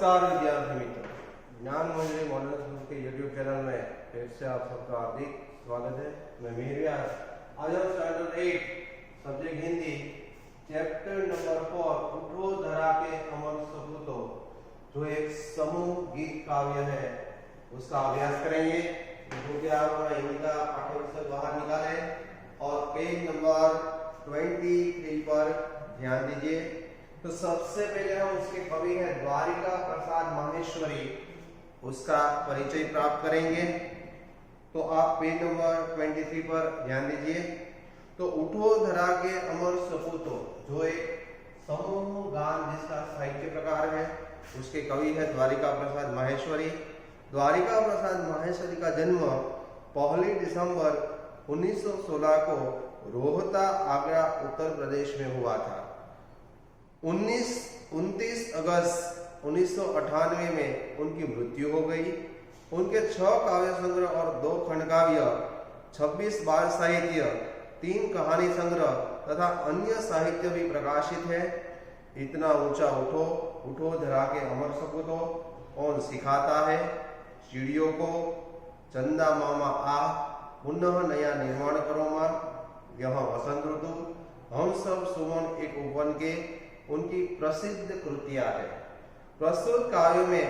नमस्कार विद्यार्थी मित्रों, ज्ञान मंजरी मॉडल स्कूल के यूट्यूब चैनल में फिर से आप सबका हार्दिक स्वागत है। मैं मीर व्यास। आज हम standard 8 subject Hindi chapter number 4 उठो धरा के अमर सपूतों, जो एक समूह गीत काव्य है, उसका अभ्यास करेंगे। जो कि आप हिंदी का पाठ्यपुस्तक बाहर निकाले और पेज नंबर 23 पर ध्यान दीजिए। तो सबसे पहले हम उसके कवि हैं द्वारिका प्रसाद माहेश्वरी, उसका परिचय प्राप्त करेंगे। तो आप पेज नंबर 23 पर ध्यान दीजिए। तो उठो धरा के अमर सपूतों, जो एक समूह गान जिसका साहित्य प्रकार है, उसके कवि है द्वारिका प्रसाद माहेश्वरी। द्वारिका प्रसाद माहेश्वरी का जन्म 1 दिसंबर 1916 को रोहता, आगरा, उत्तर प्रदेश में हुआ था। 29 अगस्त 1998 में उनकी मृत्यु हो गई। उनके 6 काव्य संग्रह और 2 खंड काव्य, 26 बाल साहित्य, 3 कहानी संग्रह तथा अन्य साहित्य भी प्रकाशित है। इतना ऊंचा उठो, उठो धरा के अमर सपूतों कौन सिखाता है? चिड़ियों को चंदा मामा आ, पुनः नया निर्माण करो मां, यह वसंत ऋतु, हम सब सुमन एक उपवन के उनकी प्रसिद्ध कृतियां है। प्रस्तुत काव्य में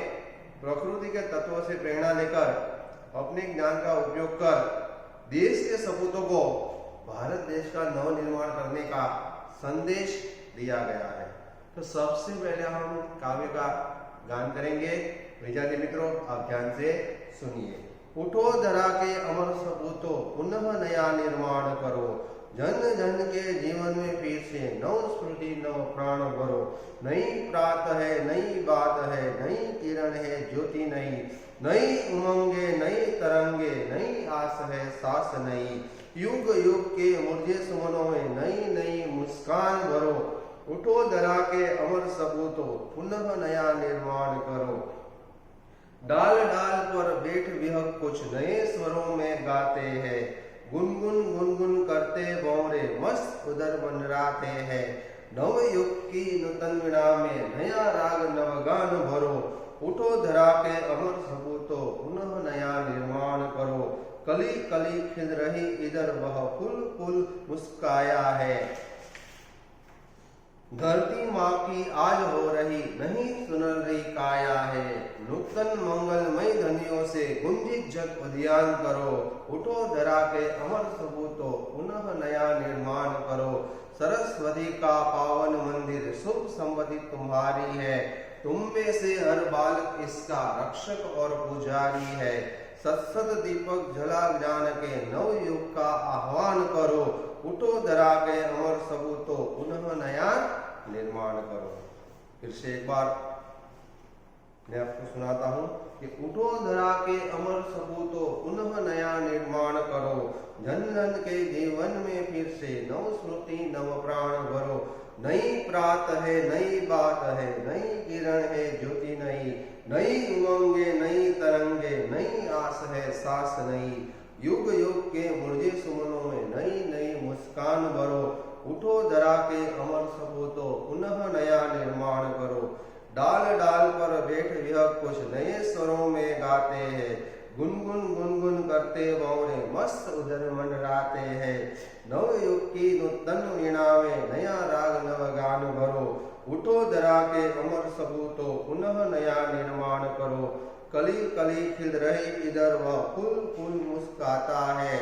प्रकृति के तत्वों से प्रेरणा लेकर अपने ज्ञान का उपयोग कर देश के सपूतों को भारत देश का नव निर्माण करने का संदेश दिया गया है। तो सबसे पहले हम काव्य का गान करेंगे। विद्यार्थी मित्रों, आप ध्यान से सुनिए। उठो धरा के अमर सपूतों, पुनः नया निर्माण करो, जन जन के जीवन में फिर से नव स्मृति नव प्राण भरो। नई प्रात है, नई बात है, नई किरण है, ज्योति नई, नई उमंगे, नई तरंगे, नई आस है, सांस नई, युग युग के मुरझे सुमनों में नई नई मुस्कान भरो। उठो धरा के अमर सपूतों, पुनः नया निर्माण करो। डाल डाल पर बैठ विहग कुछ नए स्वरों में गाते हैं, गुनगुन गुनगुन करते भौरे मस्त उदर बनराते हैं। नव युग की नूतन वीणा में नया राग नवगान भरो। उठो धरा के अमर सपूतों, पुनः नया निर्माण करो। कली कली खिल रही इधर वह फूल फूल मुस्काया है। धरती माँ की आज हो रही नहीं सुनल रही काया है। नूतन मंगलमय ध्वनियों से गुंजित जग उद्यान करो। उठो धरा के अमर सपूतों, पुनः नया निर्माण करो। सरस्वती का पावन मंदिर शुभ संपत्ति तुम्हारी है। तुम में से हर बालक इसका रक्षक और पुजारी है। सत्सत दीपक जला ज्ञान के नव युग का आह्वान करो। उठो धरा के अमर सपूतों, पुनः नया निर्माण करो। फिर से एक बार मैं आपको सुनाता हूँ कि उठो धरा के अमर सपूतों, पुनः नया निर्माण करो। जन जन के जीवन में फिर से नव स्मृति नव प्राण भरो। नई प्रात है, नई बात है, नई किरण है, ज्योति नई, नई उमंगे, नई तरंगे, नई आस है, सांस नई, युग युग के मुरझे सुमनों में नई नई मुस्कान भरो। उठो धरा के अमर सपूतों, पुनः नया निर्माण करो। डाल डाल पर बैठ यह कुछ नए स्वरों में गाते हैं, गुनगुन गुनगुन करते भौरे मस्त उदर मंडराते हैं। नव युग की नूतन वीणा में नया राग नवगान भरो। उठो धरा के अमर सपूतों, पुनः नया निर्माण करो। कली कली खिल रही इधर वह फूल फूल मुस्काता है।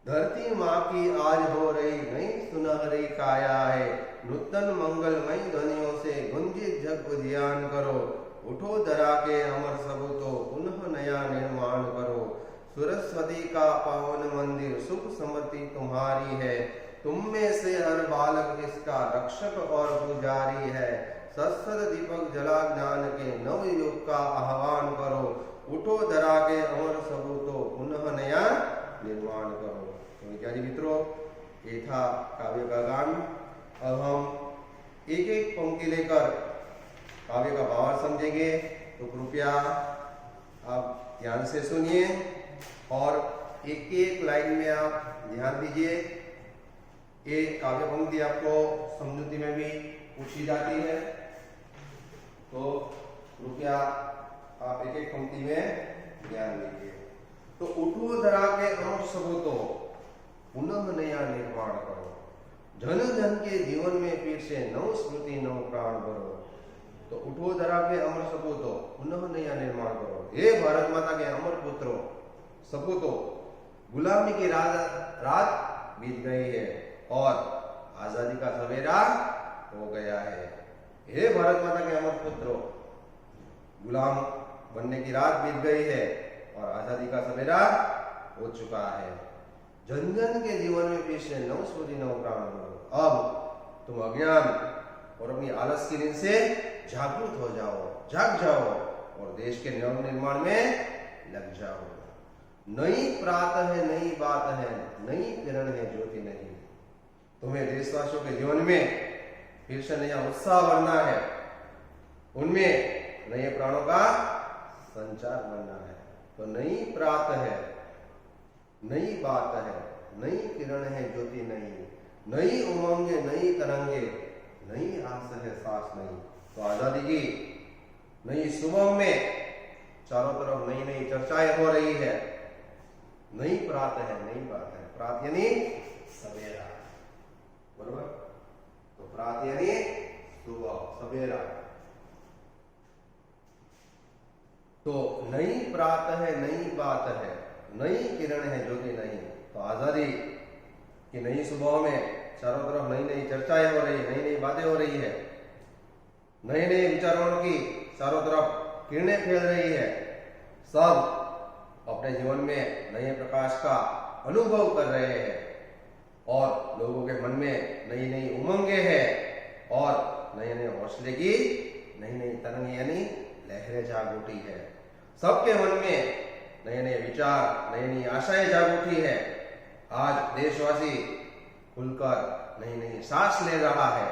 धरती माँ की आज हो रही नई सुनहरी काया है। नूतन मंगलमय ध्वनियों से गुंजित जग उद्यान करो। उठो धरा के अमर सपूतों, पुनः नया निर्माण करो। सरस्वती का पावन मंदिर शुभ समृद्धि तुम्हारी है। तुम में से हर बालक इसका रक्षक और पुजारी है। सत्सत दीपक जला ज्ञान के नव युग का आह्वान करो। उठो धरा के अमर सपूतों, पुनः नया निर्माण करो। तो विद्यार्थी मित्रों, ये था काव्य का गान। अब हम एक एक पंक्ति लेकर काव्य का भाव समझेंगे। तो कृपया आप ध्यान से सुनिए और एक एक लाइन में आप ध्यान दीजिए। ये काव्य पंक्ति आपको समझौती में भी पूछी जाती है। तो कृपया आप एक एक पंक्ति में ध्यान दीजिए। तो उठो धरा के अमर सबूतो, पुनः नया निर्माण करो, जन जन के जीवन में फिर से नव स्मृति नव प्राण भरो। तो उठो धरा के अमर सपूतो, पुनः नया निर्माण करो। हे भारत माता के अमर पुत्रों, सपूतो, गुलामी की रात बीत गई है और आजादी का सवेरा हो गया है। हे भारत माता के अमर पुत्रों, गुलाम बनने की रात बीत गई है और आजादी का सवेरा हो चुका है। जन जन के जीवन में फिर से नव स्मृति नव प्राण भरो। अब तुम अज्ञान और अपनी आलस की नींद से जागृत हो जाओ, जाग जाओ और देश के नव निर्माण में लग जाओ। नई प्रातः है, नई बात है, नई किरण है, ज्योति नहीं। तुम्हें देशवासियों के जीवन में फिर से नया उत्साह भरना है, उनमें नए प्राणों का संचार बनना है। तो नई प्रातः है, नई बात है, नई किरण है, ज्योति नहीं, नई उमंगे, नई तरंगे, नई आस है, सांस नहीं। तो आजादी की नई सुबह में चारों तरफ नई नई चर्चाएं हो रही है। नई प्रात है, नई बात है। प्रात यानी सवेरा, बरोबर। तो प्रात यानी सुबह, सवेरा। तो नई प्रात है, नई बात है, नई किरण है, ज्योति नहीं। तो आजादी की नई सुबह में चारों तरफ नई नई चर्चाएं हो रही है, नई नई बातें हो रही है, नए नए विचारों की चारों तरफ किरणें फैल रही है। सब अपने जीवन में नए प्रकाश का अनुभव कर रहे हैं और लोगों के मन में नई नई उमंगे हैं और नए नए हौसले की नई नई तरंग यानी लहरें जाग उठी है। सबके मन में नए नए विचार, नई नई आशाएं जाग उठी है। आज देशवासी खुलकर नई नई सांस ले रहा है।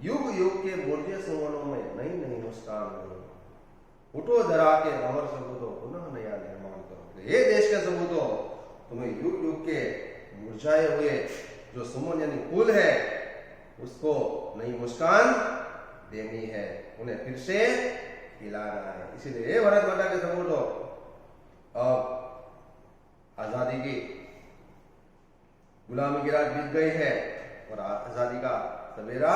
युग युग के बोझे सुमनों में नई नई मुस्कान नहीं। उठो धरा के अमर सबूतों, पुनः नया निर्माण करो। ये देश के सबूतों, तुम्हें युग युग के मुरझाए हुए जो सुमन यानी फूल है उसको नई मुस्कान देनी है, उन्हें फिर से खिलाना है। इसीलिए ये भारत माता के सबूतों, अब आजादी की गुलामी की रात बीत गई है और आजादी का सवेरा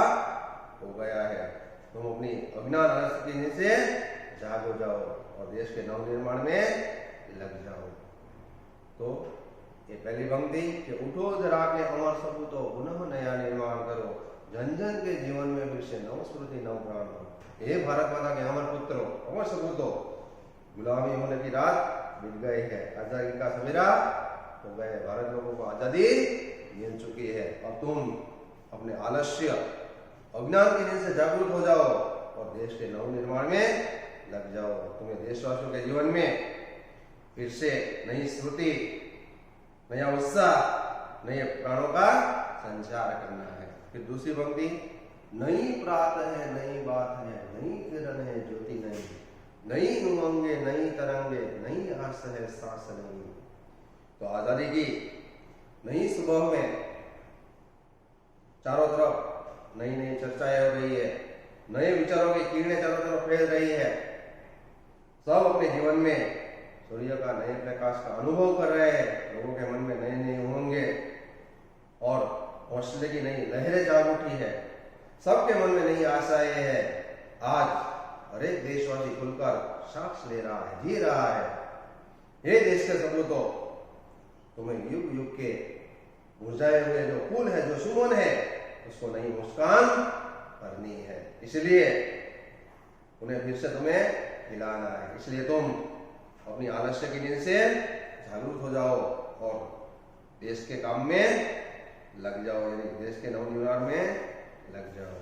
हो गया है। तुम अपनी अज्ञान आलस्य से जाग हो जाओ और देश के नव निर्माण में लग जाओ। तो ये पहली पंक्ति कि उठो जरा के अमर सपूतो, पुनः नया निर्माण करो, जन जन के जीवन में फिर से नव स्मृति नव प्राण हो। हे भारत माता के अमर पुत्रों, अमर सपूतो, गुलामी होने की रात बीत गई है, आजादी का सवेरा हो गए। भारत लोगों को आजादी मिल चुकी है। अब तुम अपने आलस्य अज्ञान की नींद से जागरूक हो जाओ और देश के नव निर्माण में लग जाओ। तुम्हें देशवासियों के जीवन में फिर से नई स्मृति, नया उत्साह, नए प्राणों का संचार करना है। फिर दूसरी पंक्ति, नई प्रात है, नई बात है, नई किरण है, ज्योति नहीं, नई उमंगे, नई तरंगे, नई आस है, सांस नहीं। तो आजादी की नई सुबह में चारों तरफ नई नई चर्चाएं हो रही है, नए विचारों की किरणें चारों तरफ फैल रही है। सब अपने जीवन में सूर्य का नए प्रकाश का अनुभव कर रहे हैं। लोगों के मन में नए नए उमंगे और हौसले की नई लहरें जाग उठी है। सबके मन में नई आशाएं हैं। आज हर एक देशवासी खुलकर सांस ले रहा है, जी रहा है। ये देश के सबूतों, तुम्हें युग युग के मुरझाए हुए जो फूल है, जो सुमन है, उसको नई मुस्कान करनी है। इसलिए उन्हें फिर से तुम्हें हिलाना है। इसलिए तुम अपनी आलस्य की नींद से जागरूक हो जाओ और देश के काम में लग जाओ, यानी देश के नवनिर्माण में लग जाओ।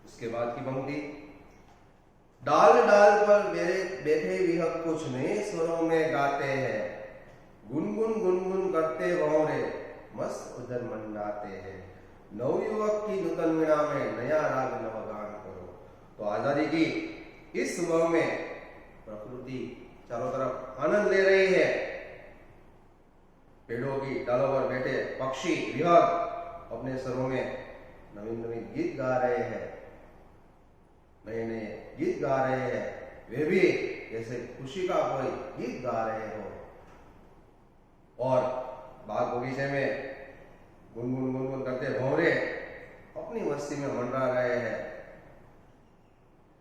उसके बाद की पंक्ति, डाल डाल पर बैठे विहंग कुछ नए स्वरों में गाते हैं, गुनगुन गुनगुन करते भंवरे मस्त उधर मंडाते हैं, नवयुवक की नूतन वीणा में नया राग नवगान करो। तो आजादी की इस सुबह में प्रकृति चारों तरफ आनंद ले रही है। पेड़ों की डालों पर बैठे पक्षी विहंग अपने स्वरों में नवीन नवीन गीत गा रहे हैं। नए नए गीत गा रहे हैं, वे भी जैसे खुशी का कोई गीत गा रहे हो। और बाग बगीचे में गुनगुन गुनगुन करते भंवरे अपनी मस्ती में मंडरा रहे हैं।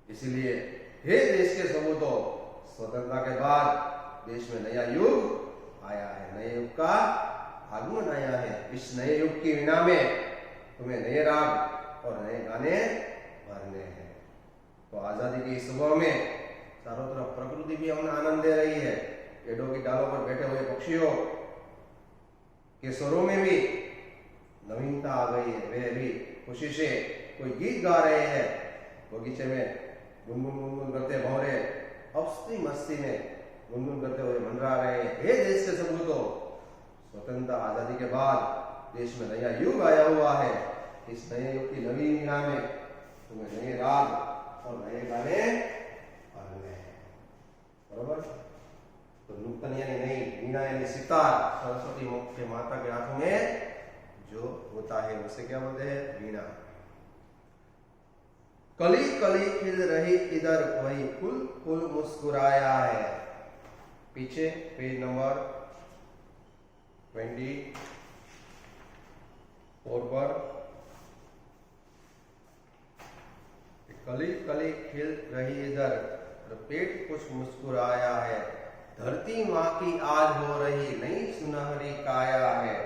इसीलिए हे देश के सबूतों, स्वतंत्रता के बाद देश में नया युग आया है, नए युग का आगमन आया है। इस नए युग की वीणा में तुम्हें नए राग और नए गाने भरने हैं। तो आजादी की सुबह में चारों तरफ प्रकृति भी हमें आनंद दे रही है। पेड़ों की डालों पर बैठे हुए पक्षियों के स्वरों में भी नवीनता आ गई है, वे भी खुशी से कोई गीत गा रहे हैं। बगीचे में गुनगुन गुनगुन करते भंवरे अपनी मस्ती में गुनगुन करते हुए मंडरा रहे हैं। हे देश के सबूतों, स्वतंत्रता आजादी के बाद देश में नया युग आया हुआ है। इस नए युग की नवी वीणा में तुम्हें नए राग और नए गाने भरने हैं। बराबर? तो नूतन यानी नई, वीणा यानी सितार, सरस्वती के माता के हाथ में जो होता है उसे क्या बोलते हैं? वीणा। कली कली खिल रही इधर वही फूल फूल मुस्कुराया है। पीछे पेज नंबर 24 पर कली कली खिल रही इधर पेट कुछ मुस्कुराया है। धरती माँ की आज हो रही नई सुनहरी काया है।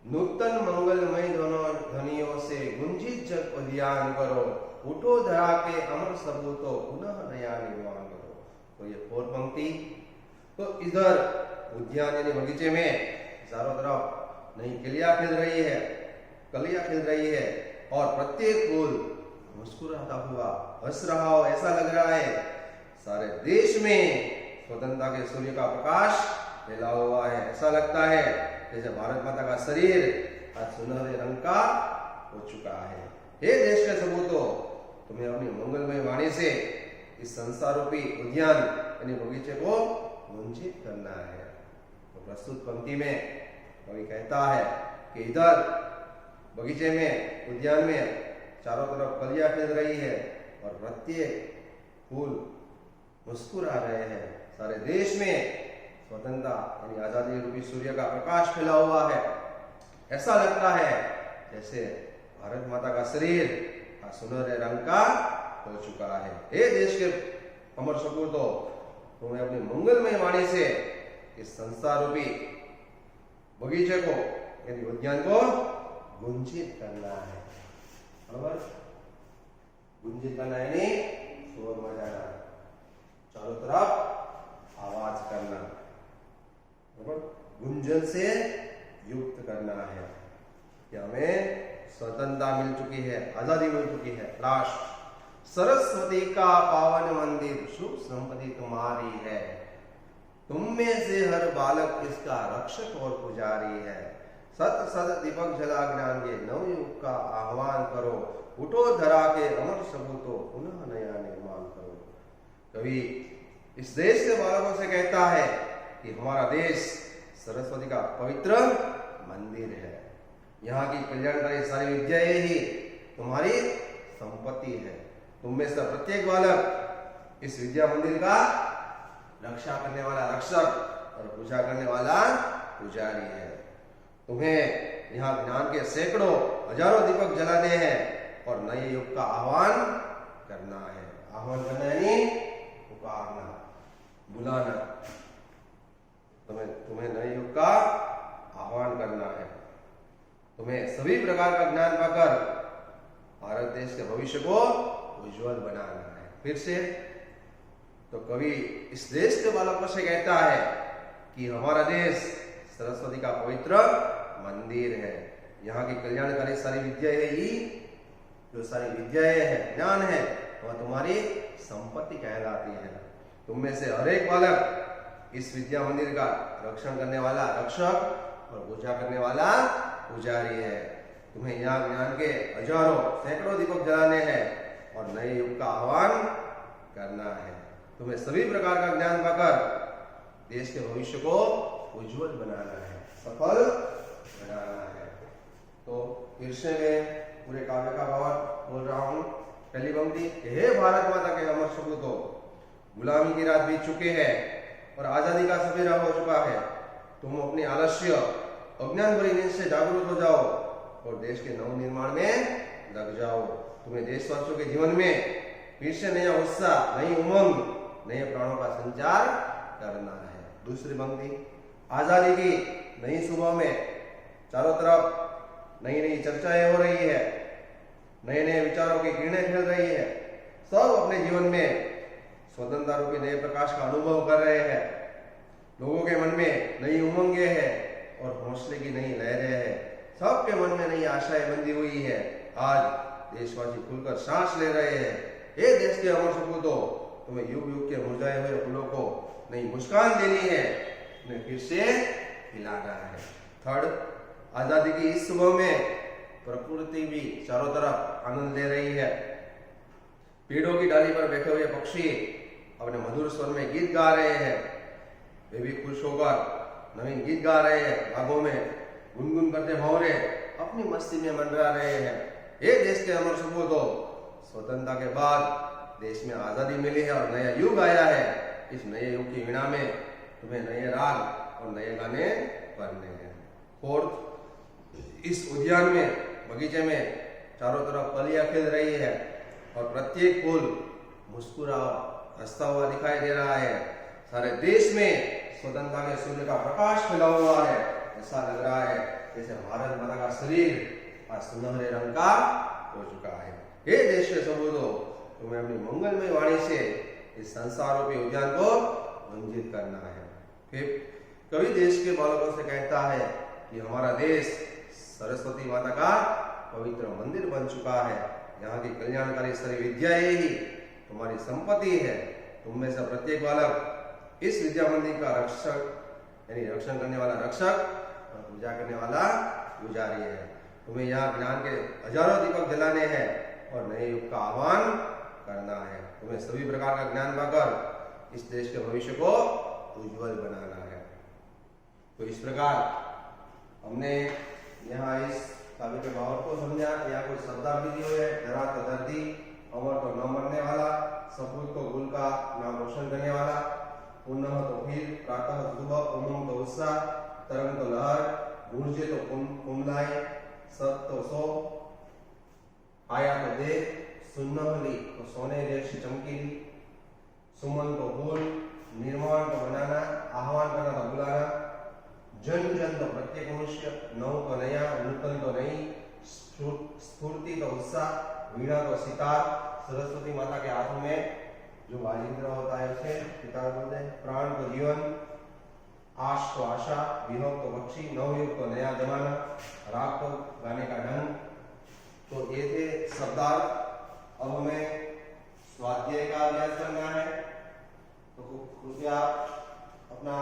नूतन मंगलमय ध्वनियों से गुंजित जग उद्यान करो। उठो धरा के अमर सबूतों, पुनः नया निर्माण करो। तो ये 4 पंक्ति। तो इधर उद्यान यानी बगीचे में चारों तरफ नई कलियां खिल रही है, कलियां खिल रही है और प्रत्येक फूल मुस्कुराता हुआ हंस रहा हो ऐसा लग रहा है। सारे देश में स्वतंत्रता के सूर्य का प्रकाश फैला हुआ है। ऐसा लगता है जैसे भारत माता का शरीर आज सुनहरे रंग का हो चुका है। हे देश के सबूतों, तुम्हें अपनी मंगलमय वाणी से इस संसार रूपी उद्यान यानी बगीचे को गुंजित करना है। तो प्रस्तुत पंक्ति में कवि कहता है कि इधर बगीचे में, उद्यान में चारों तरफ कलियां खिल रही है और प्रत्येक फूल मुस्कुरा रहे हैं। सारे देश में स्वतंत्रता यानी आजादी रूपी सूर्य का प्रकाश फैला हुआ है। ऐसा लगता है जैसे भारत माता का शरीर सुनहरे रंग का हो चुका है। हे देश के अमर सपूतों, तुम्हें अपनी मंगलमय वाणी से इस संसार रूपी बगीचे को यानी उद्यान को गुंजित करना है। बराबर? गुंजित करना यानी शोर मचाना, चारों तरफ आवाज करना, बराबर? गुंजन से युक्त करना है कि हमें स्वतंत्रता मिल चुकी है, आजादी मिल चुकी है। राष्ट्र सरस्वती का पावन मंदिर, सुख संपत्ति तुम्हारी है। तुम में से हर बालक इसका रक्षक और पुजारी है। सत सत दीपक जला ज्ञान के नवयुग का आह्वान करो। उठो धरा के अमर सबूतों, पुनः नया निर्माण करो। कवि इस देश के बालकों से कहता है कि हमारा देश सरस्वती का पवित्र मंदिर है। यहाँ की कल्याणकारी सारी विद्याएं ही तुम्हारी संपत्ति है। तुम में से प्रत्येक बालक इस विद्या मंदिर का रक्षा करने वाला रक्षक और पूजा करने वाला पुजारी है। तुम्हें यहाँ ज्ञान के सैकड़ों हजारों दीपक जलाने हैं और नए युग का आह्वान करना है। आह्वान करना यानी पुकारना, बुलाना। तुम्हें नए युग का आह्वान करना है। तुम्हें सभी प्रकार का ज्ञान पाकर भारत देश के भविष्य को उज्जवल बनाना है। फिर से तो कवि इस देश के बालकों से कहता है कि हमारा देश सरस्वती का पवित्र मंदिर है। यहाँ की कल्याणकारी सारी विद्याएं ही, जो सारी विद्याएं है, ज्ञान है, वह तुम्हारी संपत्ति कहलाती है। तुम में से हर एक बालक इस विद्या मंदिर का रक्षण करने वाला रक्षक और पूजा करने वाला पुजारी है। तुम्हें यहाँ ज्ञान के हजारों सैकड़ों दीपक जलाने हैं और नए युग का आह्वान करना है। तुम्हें सभी प्रकार का ज्ञान पाकर देश के भविष्य को उज्जवल बनाना है, सफल बनाना है। तो फिर से मैं पूरे काव्य का भाव बोल रहा हूं पहली पंक्ति, हे भारत माता के अमर सपूतों, गुलामी की रात बीत चुके हैं और आजादी का सवेरा हो चुका है। तुम अपने आलस्य अज्ञान भरी नींद से जागरूक हो जाओ और देश के नव निर्माण में लग जाओ। तुम्हें देशवासियों के जीवन में फिर से नया उत्साह, नई उमंग, नए प्राणों का संचार करना है। दूसरी पंक्ति, आजादी की नई सुबह में चारों तरफ नई नई चर्चाएं हो रही है, नए नए विचारों की किरणें फैल रही है। सब अपने जीवन में स्वतंत्रता रूपी नए प्रकाश का अनुभव कर रहे हैं। लोगों के मन में नई उमंगें हैं और हौसले की नई लहरें हैं। सबके मन में नई आशाएं बंधी हुई है। आज देशवासी खुलकर सांस ले रहे हैं। हे देश के अमर सपूतों, तुम्हें युग युग के मुरझाए हुए फूलों को नई मुस्कान देनी है, उन्हें फिर से खिलाना है। थर्ड, आजादी की इस सुबह में प्रकृति भी चारों तरफ आनंद ले रही है। पेड़ों की डाली पर बैठे हुए पक्षी अपने मधुर स्वर में गीत गा रहे हैं। वे भी खुश होकर नवीन गीत गा रहे हैं। बागों में गुनगुन करते भंवरे अपनी मस्ती में मंडरा रहे हैं। हे देश के अमर सपूतों, स्वतंत्रता के बाद देश में आजादी मिली है और नया युग आया है। इस नए युग की वीणा में तुम्हें नए राग और नए गाने पढ़ने हैं। फोर्थ, इस उद्यान में, बगीचे में चारों तरफ कलियां खिल रही है और प्रत्येक फूल मुस्कुरा हंसता हुआ दिखाई दे रहा है। सारे देश में स्वतंत्रता के सूर्य का प्रकाश फैला हुआ है। ऐसा लग रहा है जैसे भारत माता का शरीर आज सुनहरे रंग का हो चुका है। हे देश के सपूतों, तुम्हें अपनी मंगलमय वाणी से इस संसार रूपी उद्यान को रंजित करना है। फिर कवि देश के बालकों से कहता है कि हमारा देश सरस्वती माता का पवित्र मंदिर बन चुका है। यहाँ की कल्याणकारी सारी विद्याएं ही तुम्हारी संपत्ति है। तुम में से प्रत्येक बालक इस विद्या मंदिर का रक्षक यानी रक्षण करने वाला रक्षक और पूजा करने वाला पुजारी है। तुम्हें यहाँ ज्ञान के हजारों दीपक जलाने हैं और नए युग का आह्वान करना है। तुम्हें सभी प्रकार का ज्ञान पाकर इस देश के भविष्य को उज्जवल बनाना है। तो इस प्रकार हमने यहाँ इस काव्य के भाव को समझा। यहाँ कुछ शब्दार्थ भी दिए हैं। धरा तो धरती, अमर तो न मरने वाला, सपूत तो गुल का नाम रोशन करने वाला, पुनः तो फिर, प्रातः तो सुबह, उमंग तो उत्साह, तरंग तो लहर, ऊर्जे तो कुमलाई, सत तो सो, आया तो देख, सुन्नहली तो सोने जैसी चमकीली, सुमन तो फूल, निर्माण तो बनाना, आह्वान करना तो बुलाना, जन जन तो प्रत्येक मनुष्य, नव तो नया, नूतन तो नई, स्फूर्ति तो उत्साह, वीणा तो सितार, सरस्वती माता के हाथों में जो वाजिंद्र होता है उसे सितार बोलते हैं, प्राण तो जीवन, आश तो आशा, विहग तो पक्षी, नवयुग तो नया जमाना, राग तो गाने का ढंग। तो ये थे शब्दार्थ। अब हमें स्वाध्याय का अभ्यास करना है। तो कृपया अपना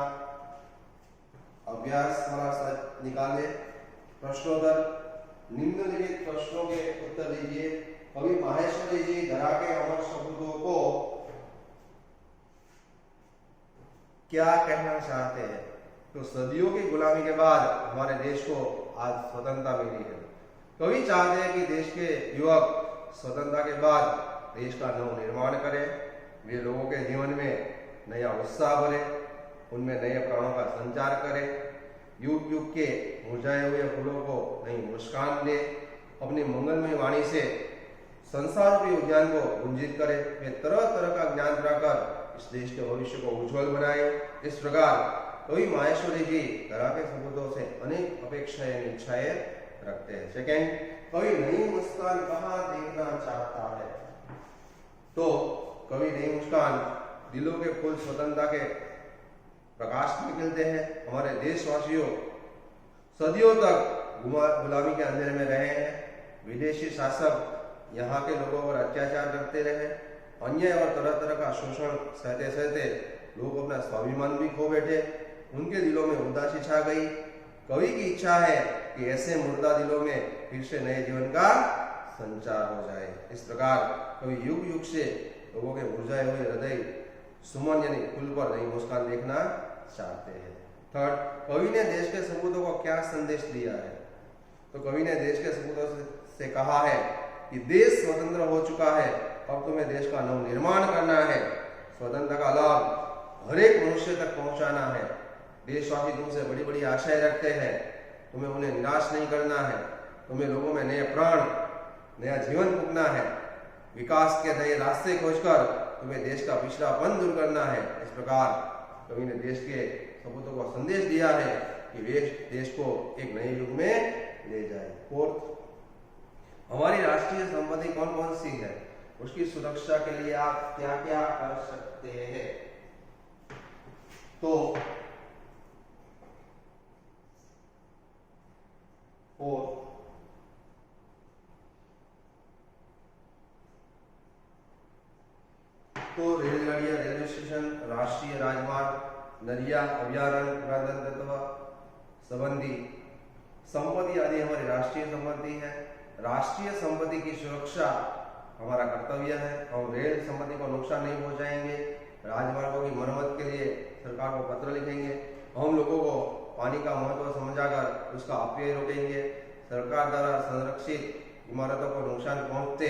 अभ्यास हमारा साथ निकाले। प्रश्नोत्तर, निम्नलिखित प्रश्नों के उत्तर दीजिए। कवि माहेश्वरी जी धरा के अमर सपूतों को क्या कहना चाहते हैं? तो सदियों की गुलामी के बाद हमारे देश को आज स्वतंत्रता मिली है। कवि चाहते हैं कि देश के युवक स्वतंत्रता के बाद देश का नव निर्माण करें। वे लोगों के जीवन में नया उत्साह भरे, उनमें नए प्राणों का संचार करें, युग युग के मुरझाए हुए फूलों को नई मुस्कान दे, अपनी मंगलमय वाणी से संसार के उद्यान को गुंजित करे, वे तरह तरह का ज्ञान पाकर इस देश के भविष्य को उज्जवल बनाए। इस प्रकार कवि माहेश्वरी जी धरा के सपूतों से अनेक अपेक्षाएं इच्छाएं रखते हैं। सेकेंड, कवि नई मुस्कान कहाँ देखना चाहता है? तो कवि नई मुस्कान, दिलों के फूल स्वतंत्रता के प्रकाश में खिलते हैं। हमारे देशवासियों सदियों तक गुलामी के अंधेरे में रहे हैं। विदेशी शासक यहाँ के लोगों पर अत्याचार करते रहे, अन्याय और तरह तरह का शोषण सहते सहते लोग अपना स्वाभिमान भी खो बैठे। उनके दिलों में उदासी छा गई। कवि की इच्छा है कि ऐसे मुर्दा दिलों में फिर से नए जीवन का संचार हो जाए। इस प्रकार कवि युग युग से लोगों के मुरझाए हुए हृदय सुमन यानी फूल पर नई मुस्कान देखना चाहते हैं। थर्ड, कवि ने देश के सपूतों को क्या संदेश दिया है? तो कवि ने देश के सपूतों से कहा है कि देश स्वतंत्र हो चुका है, अब तुम्हें देश का नवनिर्माण करना है, स्वतंत्रता का लाभ हर एक मनुष्य तक पहुंचाना है। देशवासी तुमसे बड़ी बड़ी आशाएं रखते हैं, तुम्हें उन्हें निराश नहीं करना है, तुम्हें लोगों में नए प्राण, नया जीवन फूंकना है, विकास के नए रास्ते खोजकर तुम्हें देश का पिछड़ापन दूर करना है। इस प्रकार कवि ने देश के सपूतों को संदेश दिया है कि वे देश को एक नए युग में ले जाए। फोर्थ, हमारी राष्ट्रीय संपत्ति कौन कौन सी है, उसकी सुरक्षा के लिए आप क्या क्या कर सकते हैं। तो रेलगाड़ियां, रेलवे स्टेशन, राष्ट्रीय राजमार्ग, नदियां, अभयारण्य, पुरातन तत्व संबंधी संपत्ति आदि हमारी राष्ट्रीय संपत्ति है। राष्ट्रीय संपत्ति की सुरक्षा हमारा कर्तव्य है। हम रेल संपत्ति को नुकसान नहीं पहुंचाएंगे, राजमार्गों की मरम्मत के लिए सरकार को पत्र लिखेंगे, हम लोगों को पानी का महत्व समझाकर उसका अपव्यय रोकेंगे, सरकार द्वारा संरक्षित इमारतों को नुकसान पहुंचते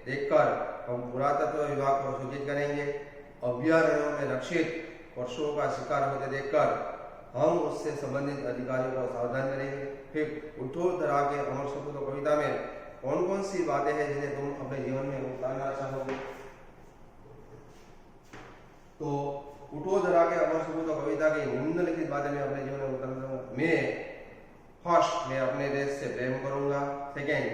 देखकर हम पुरातत्व विभाग को सूचित करेंगे, अभयारण्यों में रक्षित पशुओं का शिकार होते देखकर हम उससे संबंधित अधिकारियों को सावधान करेंगे। फिर उठो धरा के अमर सपूतों कविता में कौन कौन सी बातें हैं जिन्हें तुम अपने जीवन में उतारना चाहोगे। तो उठो धरा के अमर सपूतों कविता की निम्नलिखित बातें मैं अपने जीवन में उतारना चाहूंगा। फर्स्ट, मैं अपने देश से प्रेम करूंगा। सेकेंड,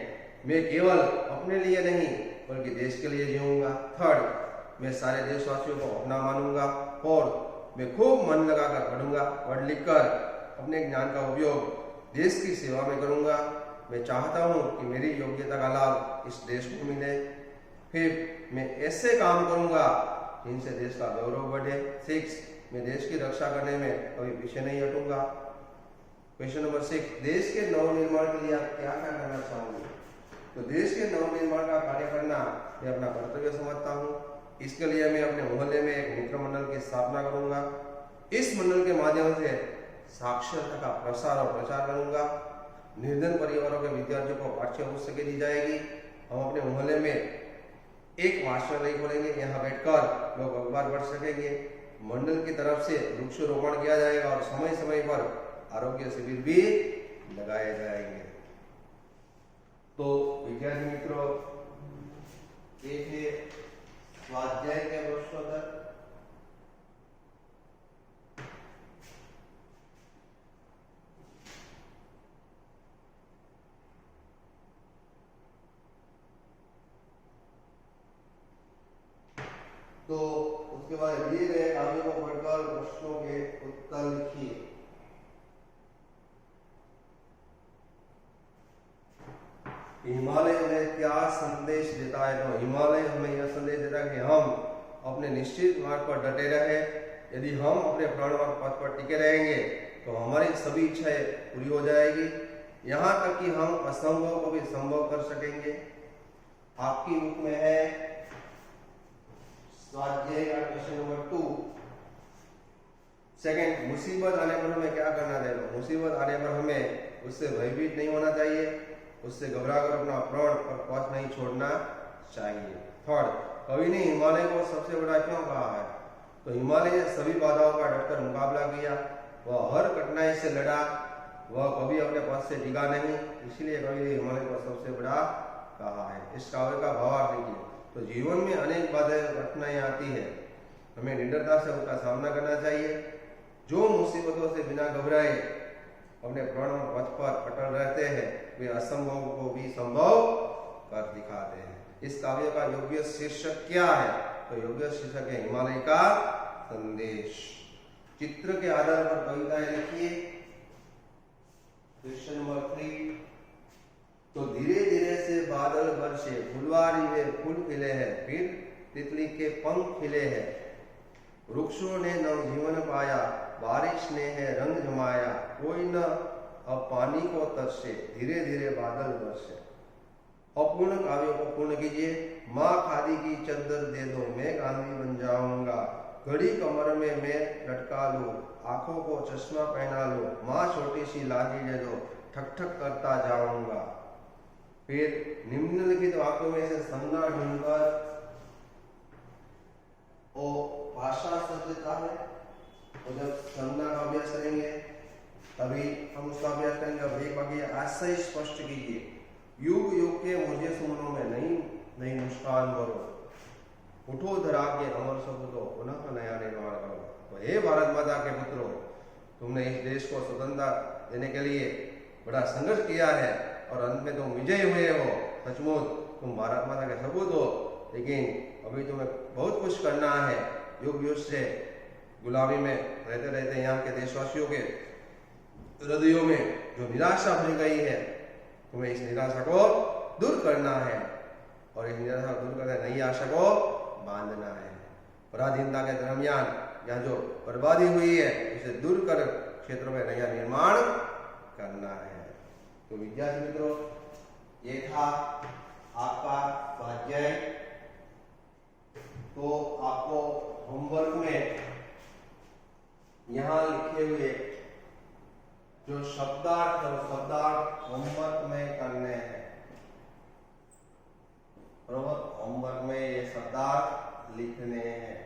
मैं केवल अपने लिए नहीं बल्कि देश के लिए जीऊंगा। थर्ड, मैं सारे देशवासियों को अपना मानूंगा। फोर्थ, मैं खूब मन लगाकर पढ़ूंगा, पढ़ लिखकर अपने ज्ञान का उपयोग देश की सेवा में करूंगा। मैं चाहता हूं कि मेरी योग्यता का लाभ इस देश को मिले। फिफ्थ, मैं ऐसे काम करूंगा जिनसे देश का गौरव बढ़े। सिक्स, मैं देश की रक्षा करने में कभी पीछे नहीं हटूंगा। क्वेश्चन नंबर 6, देश के नवनिर्माण के लिए आप क्या क्या करना चाहोगे। तो देश के नवनिर्माण का कार्य करना मैं अपना कर्तव्य समझता हूँ। इसके लिए मैं अपने मोहल्ले में एक मित्र मंडल की स्थापना करूंगा। इस मंडल के माध्यम से साक्षरता का प्रसार और प्रचार करूंगा। निर्धन परिवारों के विद्यार्थियों को पाठ्य पुस्तकें दी जाएगी। हम अपने मोहल्ले में एक मास्टरलय खोलेंगे, यहाँ बैठकर लोग अखबार पढ़ सकेंगे। मंडल की तरफ से वृक्षारोपण किया जाएगा और समय समय पर आरोग्य शिविर भी लगाए जाएंगे। तो विद्यार्थी मित्रों, ये थे स्वाध्याय के प्रश्नोत्तर। तो उसके बाद दिए गए काव्यों को पढ़कर प्रश्नों के उत्तर लिखिए। हिमालय हमें क्या संदेश देता है। तो हिमालय हमें यह संदेश देता है कि हम अपने निश्चित मार्ग पर डटे रहे। यदि हम अपने प्राणवान पथ पर टिके रहेंगे तो हमारी सभी इच्छाएं पूरी हो जाएगी, यहाँ तक कि हम असंभव को भी संभव कर सकेंगे। आपकी बुक में है स्वाध्याय का क्वेश्चन नंबर 2। सेकंड, मुसीबत आने पर हमें क्या करना चाहिए। मुसीबत आने पर हमें उससे भयभीत नहीं होना चाहिए, उससे घबराकर अपना प्राण और पथ नहीं छोड़ना चाहिए। थर्ड, कवि ने हिमालय को सबसे बड़ा क्यों कहा है। तो हिमालय ने सभी बाधाओं का डटकर मुकाबला किया, वह हर कठिनाई से लड़ा, वह कभी अपने पथ से डिगा नहीं, इसलिए कवि ने हिमालय को सबसे बड़ा कहा है। इस काव्य का भावार्थ देखिए। तो जीवन में अनेक बाधाएं कठिनाइयां आती है, हमें निडरता से उनका सामना करना चाहिए। जो मुसीबतों से बिना घबराए अपने प्राण और पथ पर अटल रहते हैं, वे असंभव को भी संभव कर दिखाते हैं। इस काव्य का योग्य शीर्षक क्या है। तो योग्य शीर्षक है हिमालय का संदेश। चित्र के आधार पर कविताएं लिखिए। क्वेश्चन नंबर 3, तो धीरे धीरे से बादल बरसे, फुलवारी में फूल खिले हैं, फिर तितली के पंख खिले हैं, वृक्षों ने नव जीवन पाया, बारिश ने है रंग जमाया, कोई न अब पानी को तरसे, धीरे धीरे बादल बरसे। अपूर्ण काव्यों को पूर्ण कीजिए। माँ खादी की चद्दर दे दो, मैं गांधी बन जाऊंगा, घड़ी कमर में मैं लटका लूं, आंखों को चश्मा पहना लूं, माँ छोटी सी लाठी दे दो, ठक ठक करता जाऊंगा। फिर निम्नलिखित वाक्यों में से संज्ञा ढूंढकर वो भाषा सज्जता है। तो जब संज्ञा का अभ्यास करेंगे तभी हम उसका अभ्यास करेंगे। अब एक वाक्य आशय स्पष्ट कीजिए। युग युग के मुझे सुमनों में नहीं मुस्कान करो, उठो धरा के अमर सपूतों पुनः नया निर्माण करो। तो हे भारत माता के पुत्रों, तुमने इस देश को स्वतंत्रता देने के लिए बड़ा संघर्ष किया है और अंत में तुम विजयी हुए हो। सचमुच तुम भारत माता के सपूत हो, लेकिन अभी तुम्हें बहुत कुछ करना है। युग युग से गुलामी में रहते रहते यहाँ के देशवासियों के हृदयों में जो निराशा भरी गई है, तुम्हें इस निराशा को दूर करना है और इस निराशा को दूर करके नई आशा को बांधना है। पराधीनता के दरमियान यहाँ जो बर्बादी हुई है उसे दूर कर क्षेत्रों में नया निर्माण करना है। तो विद्यार्थी मित्रों, ये था आपका स्वाध्याय। तो आपको होमवर्क में यहाँ लिखे हुए जो शब्दार्थ होमवर्क में करने हैं। बराबर, होमवर्क में ये शब्दार्थ लिखने हैं।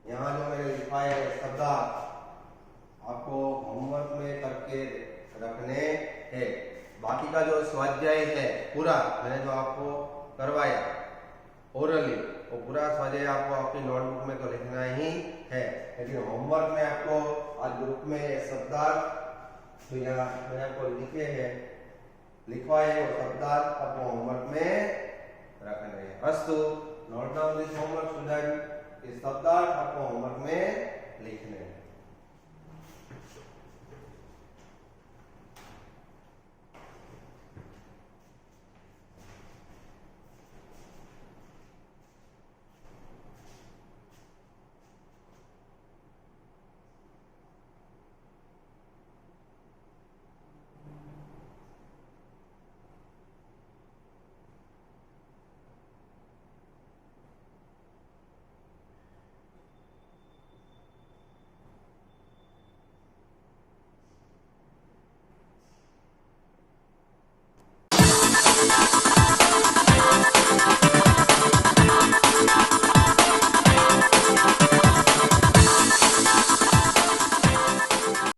यहाँ जो मैंने लिखा है शब्दार्थ आपको होमवर्क में करके रखने हैं। बाकी का जो स्वाध्याय है पूरा मैंने जो आपको करवाया ओरली, वो पूरा स्वाध्याय आपको अपनी नोटबुक में तो लिखना ही है। लेकिन होमवर्क में आपको आज ग्रुप में ये शब्दार्थ तो यहाँ मैंने आपको लिखे हैं, लिखवाए वो शब्दार्थ आपको होमवर्क में रखने हैं। अस्तु, note down this homework student. ये शब्दार्थ आपको होमवर्क में लिखने हैं।